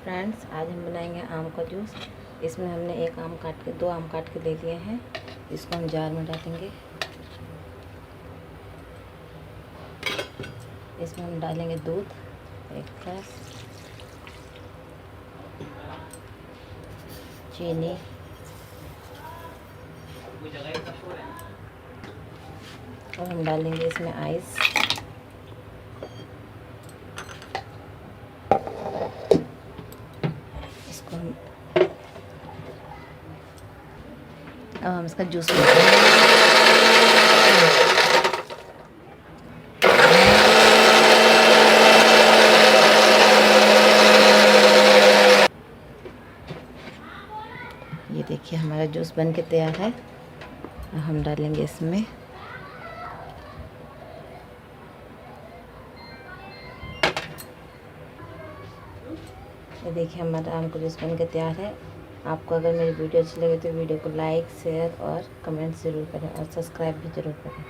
Friends, आज हम बनाएंगे आम का जूस। इसमें हमने दो आम काट के ले लिए हैं। इसको हम जार में डालेंगे। इसमें हम डालेंगे दूध 1 गिलास, चीनी, और हम डालेंगे इसमें आइस। इसको अब हम इसका जूस बनाएंगे। ये देखिए हमारा जूस बन के तैयार है। हम डालेंगे इसमें ये देखिए हमारा आम का जूस बन के तैयार है। आपको अगर मेरी वीडियो अच्छी लगे तो वीडियो को लाइक, शेयर और कमेंट ज़रूर करें और सब्सक्राइब भी ज़रूर करें।